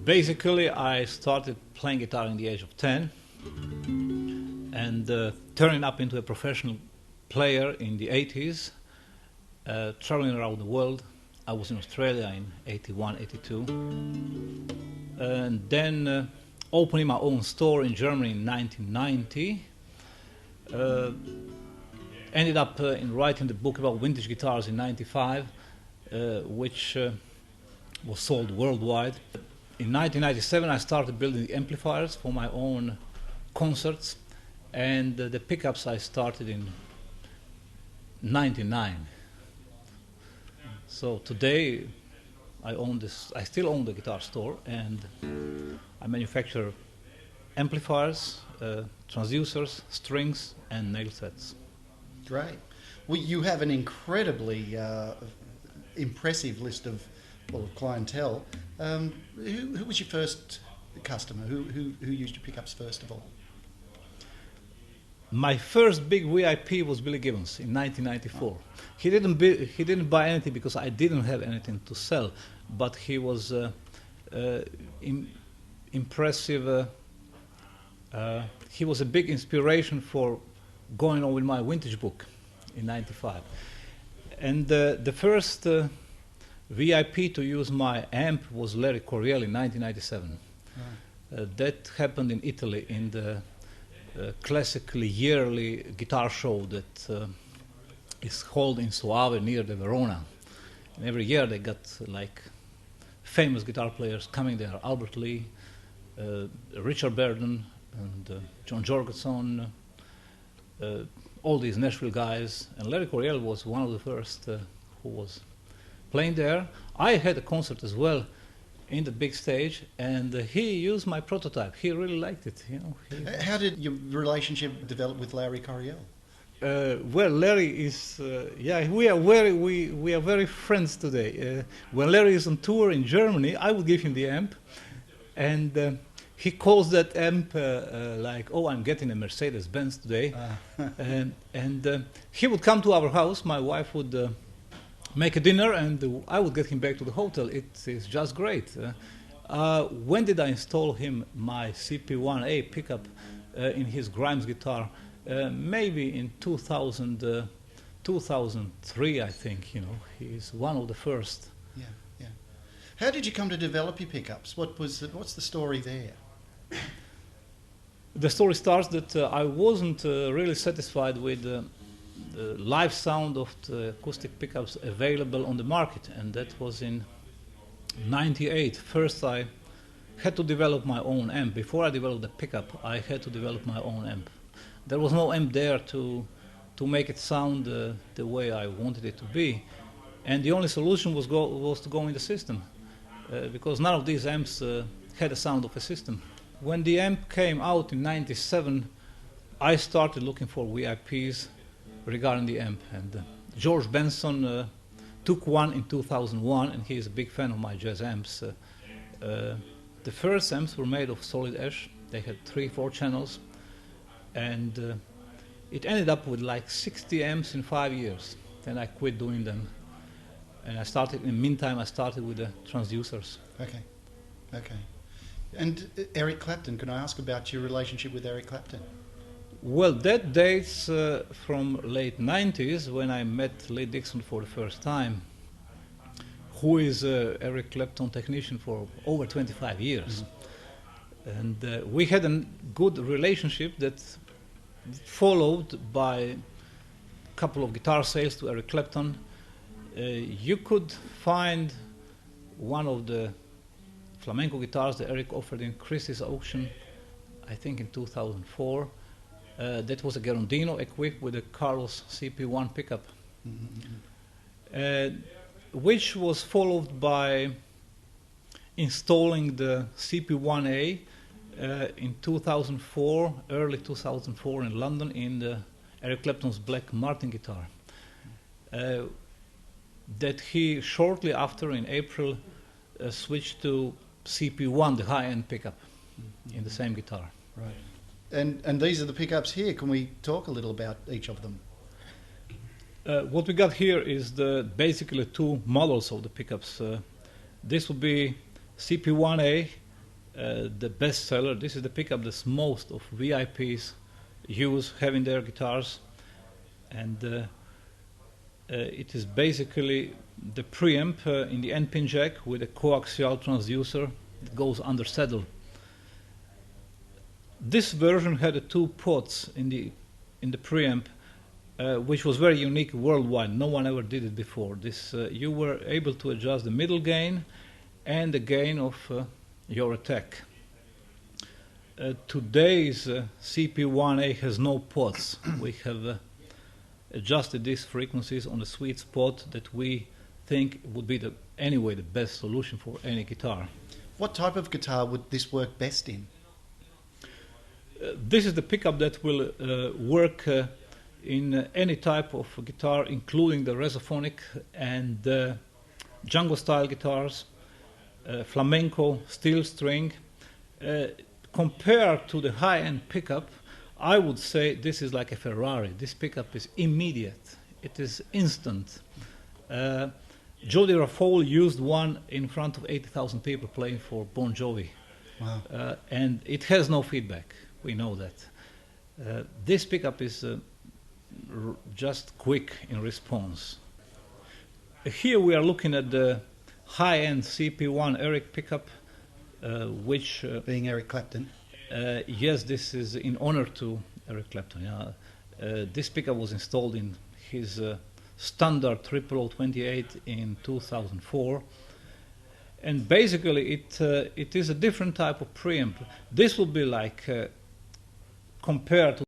Basically, I started playing guitar in the age of 10 and turning up into a professional player in the 80s, traveling around the world. I was in Australia in 81, 82, and then opening my own store in Germany in 1990. Ended up in writing the book about vintage guitars in 95, which was sold worldwide. In 1997, I started building the amplifiers for my own concerts, and the pickups I started in 99. So today, I still own the guitar store, and I manufacture amplifiers, transducers, strings, and nail sets. Great. Well, you have an incredibly impressive list of clientele. Who was your first customer? Who used your pickups first of all? My first big VIP was Billy Gibbons in 1994. He didn't buy anything because I didn't have anything to sell, but he was impressive. He was a big inspiration for going on with my vintage book in 95. And the first VIP to use my amp was Larry Coryell in 1997. That happened in Italy in the classically yearly guitar show that is held in Soave near the Verona. And every year they got like famous guitar players coming there: Albert Lee, Richard Burden, and John Jorgensen, all these Nashville guys. And Larry Coryell was one of the first who was playing there. I had a concert as well in the big stage, and he used my prototype. He really liked it. How did your relationship develop with Larry Coryell? Well, Larry is we are very friends today. When Larry is on tour in Germany, I would give him the amp, and he calls that amp like, "Oh, I'm getting a Mercedes-Benz today," and he would come to our house. My wife would make a dinner, and I would get him back to the hotel. It is just great. When did I install him my CP1A pickup in his Grimes guitar? Maybe in 2003, I think. He's one of the first. Yeah. How did you come to develop your pickups? What's the story there? The story starts that I wasn't really satisfied with the live sound of the acoustic pickups available on the market, and that was in 98. First, I had to develop my own amp. Before I developed the pickup, I had to develop my own amp. There was no amp there to make it sound the way I wanted it to be, and the only solution was to go in the system, because none of these amps had a sound of a system. When the amp came out in 97, I started looking for VIPs regarding the amp, and George Benson took one in 2001, and he is a big fan of my jazz amps. The first amps were made of solid ash. They had 3-4 channels, and it ended up with like 60 amps in 5 years. Then I quit doing them, and in the meantime I started with the transducers. Okay. And Eric Clapton, can I ask about your relationship with Eric Clapton? Well, that dates from late 90s, when I met Lee Dixon for the first time, who is Eric Clapton technician for over 25 years. Mm-hmm. And we had a good relationship that followed by a couple of guitar sales to Eric Clapton. You could find one of the flamenco guitars that Eric offered in Christie's auction. I think in 2004. That was a Garondino equipped with a Carlos CP1 pickup, which was followed by installing the CP1A in 2004, early 2004 in London in Eric Clapton's Black Martin guitar. That he shortly after in April switched to CP1, the high-end pickup, in the same guitar. Right. And these are the pickups here. Can we talk a little about each of them? What we got here is basically two models of the pickups. This would be CP1A, the best seller. This is the pickup that most of VIPs have in their guitars, and it is basically the preamp in the end pin jack with a coaxial transducer that goes under saddle. This version had two pots in the preamp, which was very unique worldwide. No one ever did it before. You were able to adjust the middle gain and the gain of your attack. Today's CP1A has no pots. We have adjusted these frequencies on the sweet spot that we think would be anyway the best solution for any guitar. What type of guitar would this work best in? This is the pickup that will work in any type of guitar, including the resophonic and Django style guitars, flamenco, steel string. Compared to the high-end pickup, I would say this is like a Ferrari. This pickup is immediate. It is instant. Jody Raffol used one in front of 80,000 people playing for Bon Jovi. Wow. And it has no feedback. We know that. This pickup is just quick in response. Here we are looking at the high-end CP1 Eric pickup, which... being Eric Clapton. Yes, this is in honor to Eric Clapton. Yeah. This pickup was installed in his standard 0028 in 2004. And basically it is a different type of preamp. This will be like, compared to